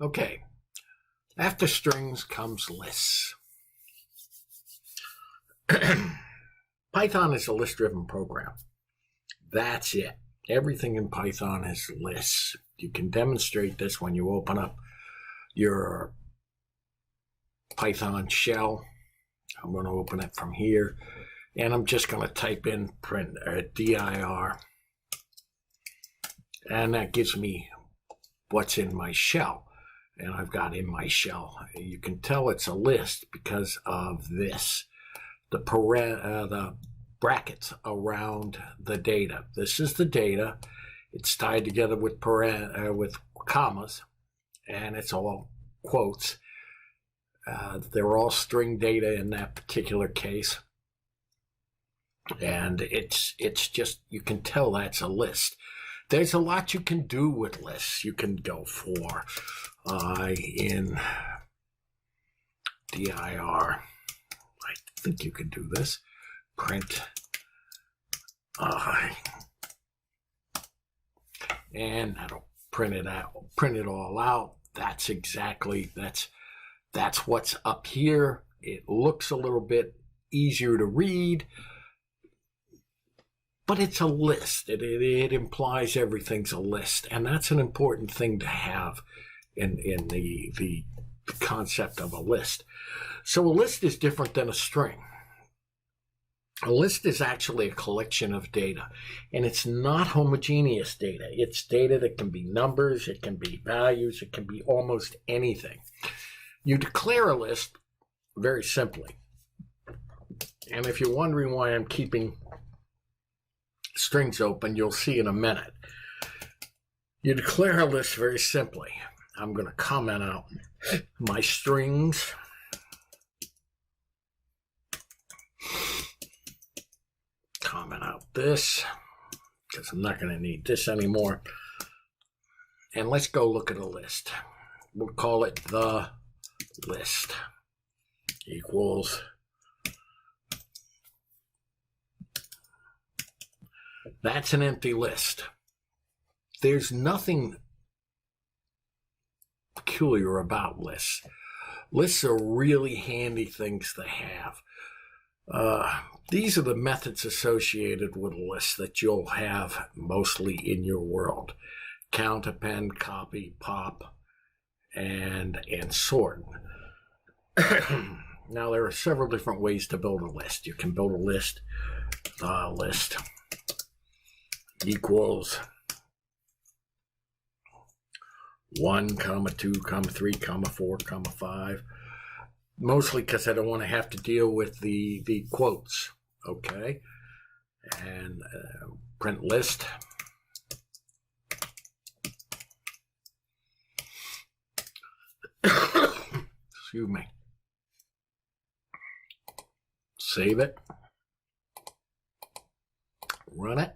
Okay, after strings comes lists. Python is a list-driven program. That's it. Everything in Python is lists. You can demonstrate this when you open up your Python shell. I'm going to open it from here, and I'm just going to type in print dir, and that gives me what's in my shell. And I've got in my shell. You can tell it's a list because of this, the brackets around the data. This is the data. It's tied together with commas, and it's all quotes. They're all string data in that particular case, and it's just, you can tell that's a list. There's a lot you can do with lists. You can go for I in dir. I think you can do this. Print I, and that'll print it out. Print it all out. That's exactly that's what's up here. It looks a little bit easier to read, but it's a list. It implies everything's a list, and that's an important thing to have in the concept of a list. So a list is different than a string. A list is actually a collection of data, and it's not homogeneous data. It's data that can be numbers, it can be values, it can be almost anything. You declare a list very simply. And if you're wondering why I'm keeping strings open, you'll see in a minute. You declare a list very simply. I'm going to comment out my strings. Comment out this, because I'm not going to need this anymore. And let's go look at a list. We'll call it the list equals that's an empty list. There's nothing peculiar about lists. Lists are really handy things to have. These are the methods associated with lists that you'll have mostly in your world. Count, append, copy, pop, and sort. Now, there are several different ways to build a list. You can build a list, list equals 1, 2, 3, 4, 5. Mostly because I don't want to have to deal with the quotes, okay? And print list. Excuse me. Save it. Run it.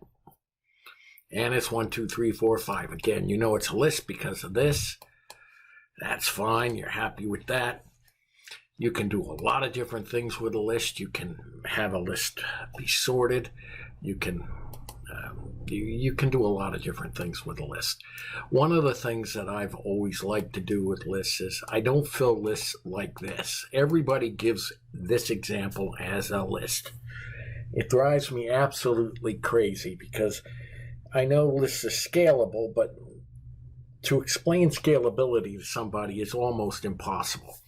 And it's 1, 2, 3, 4, 5. Again, you know it's a list because of this. That's fine. You're happy with that. You can do a lot of different things with a list. You can have a list be sorted. You can do a lot of different things with a list. One of the things that I've always liked to do with lists is I don't fill lists like this. Everybody gives this example as a list. It drives me absolutely crazy because I know lists are scalable, but to explain scalability to somebody is almost impossible.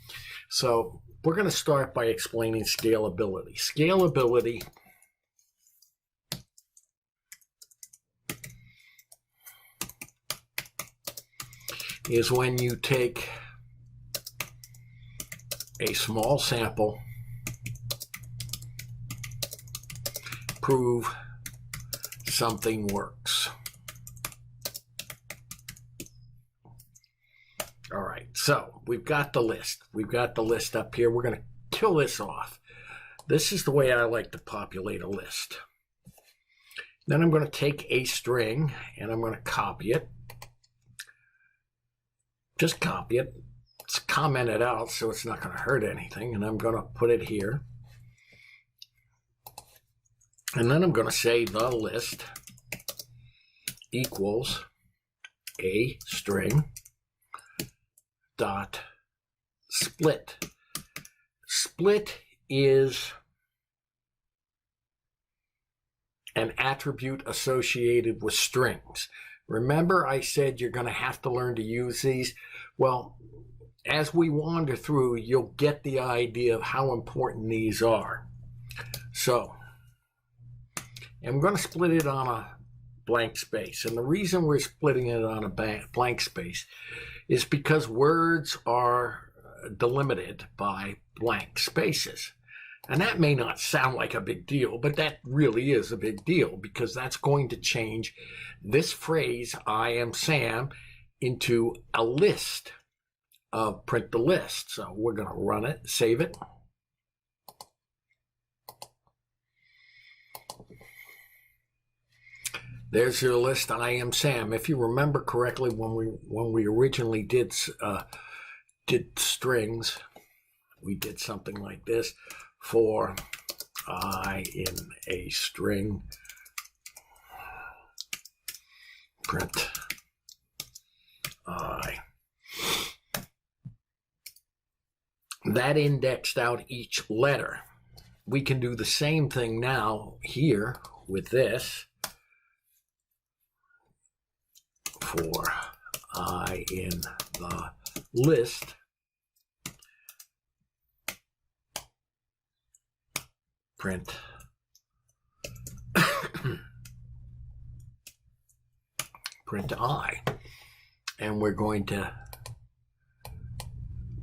So we're going to start by explaining scalability. Scalability is when you take a small sample, prove something works. All right, so we've got the list. We've got the list up here. We're going to kill this off. This is the way I like to populate a list. Then I'm going to take a string and I'm going to copy it. Just copy it. It's commented out, so it's not going to hurt anything. And I'm going to put it here. And then I'm going to say the list equals a string, dot split. Split is an attribute associated with strings. Remember I said you're going to have to learn to use these? Well, as we wander through, you'll get the idea of how important these are. So, I'm going to split it on a blank space. And the reason we're splitting it on a blank space is because words are delimited by blank spaces. And that may not sound like a big deal, but that really is a big deal, because that's going to change this phrase, I am Sam, into a list of print the list. So we're going to run it, save it. There's your list, I am Sam. If you remember correctly, when we originally did strings, we did something like this. For I in a string, print I. That indexed out each letter. We can do the same thing now here with this. For I in the list, print print I, and we're going to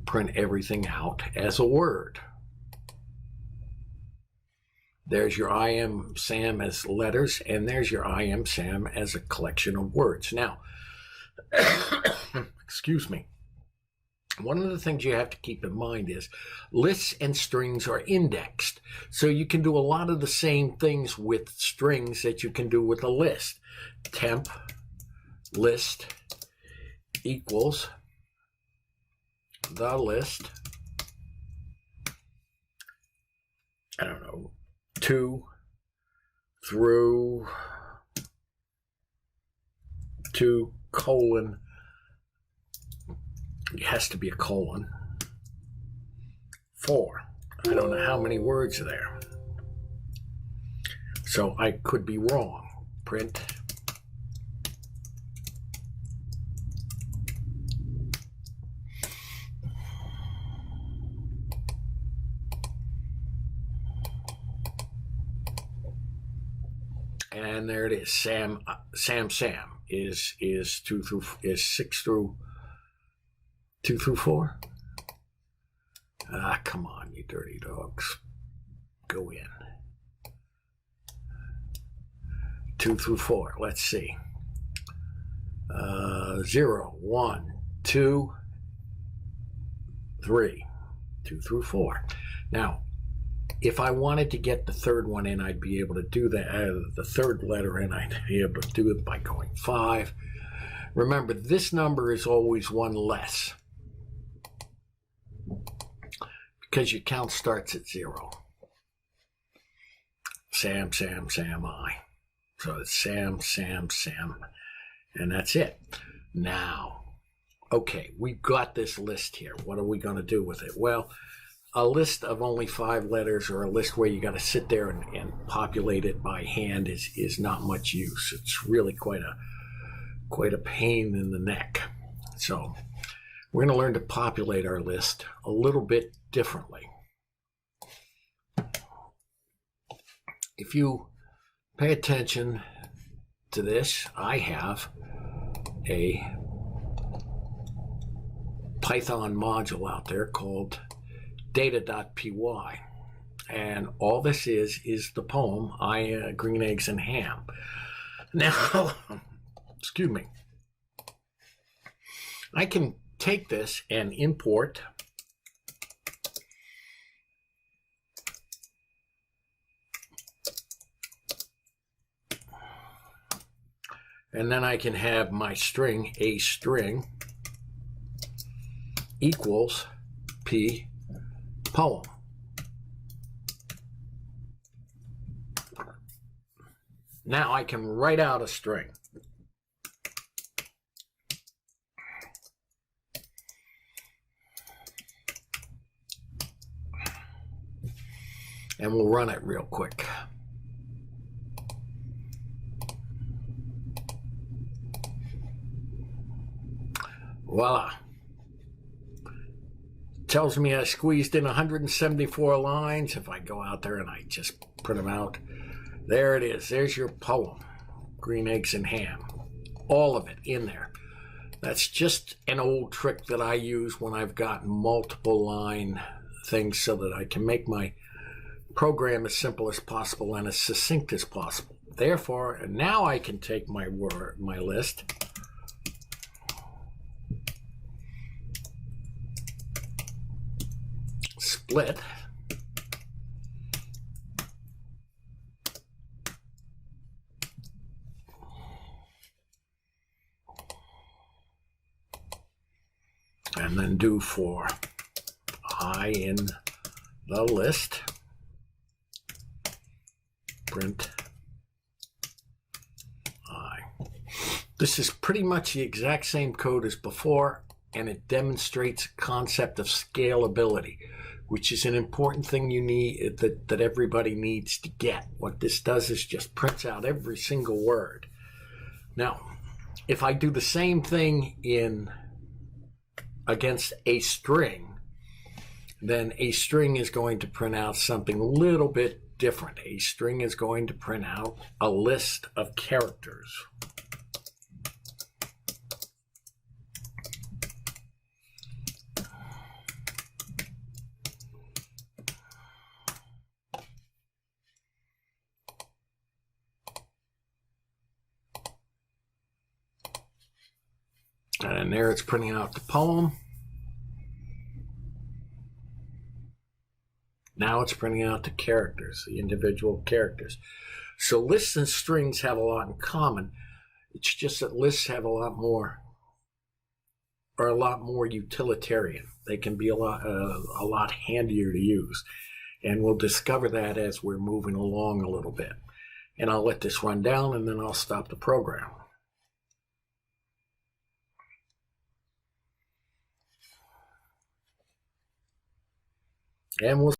print everything out as a word. There's your I am Sam as letters, and there's your I am Sam as a collection of words. Now, excuse me. One of the things you have to keep in mind is lists and strings are indexed. So you can do a lot of the same things with strings that you can do with a list. Temp list equals the list, I don't know, 2 through 2 colon, it has to be a colon, 4. I don't know how many words are there, so I could be wrong. Print and there it is. Sam is 6 through 2 through 4. Ah, come on, you dirty dogs. Go in. 2 through 4. Let's see. 0, 1, 2, 3. 2 through 4. Now, if I wanted to get the third one in, I'd be able to do that. The third letter in, I'd be able to do it by going 5. Remember, this number is always one less, because your count starts at 0. Sam, Sam, Sam, I. So it's Sam, Sam, Sam, and that's it. Now, okay, we've got this list here. What are we going to do with it? Well, a list of only 5 letters, or a list where you got to sit there and populate it by hand, is not much use. It's really quite a pain in the neck. So we're going to learn to populate our list a little bit differently. If you pay attention to this, I have a Python module out there called data.py, and all this is the poem Green Eggs and Ham. Now, excuse me, I can take this and import and then I can have my string, a string equals p poem. Now I can write out a string. and we'll run it real quick. Voila. Tells me I squeezed in 174 lines. If I go out there and I just print them out, there it is. There's your poem, Green Eggs and Ham. All of it in there. That's just an old trick that I use when I've got multiple line things so that I can make my program as simple as possible and as succinct as possible. Therefore, now I can take my list, split, and then do for I in the list, print I. This is pretty much the exact same code as before, and it demonstrates a concept of scalability, which is an important thing you need, that everybody needs to get. What this does is just prints out every single word. Now, if I do the same thing against a string, then a string is going to print out something a little bit different. A string is going to print out a list of characters. And there it's printing out the poem. Now it's printing out the characters, the individual characters. So lists and strings have a lot in common. It's just that lists have a lot more utilitarian. They can be a lot handier to use. And we'll discover that as we're moving along a little bit. And I'll let this run down and then I'll stop the program. And we'll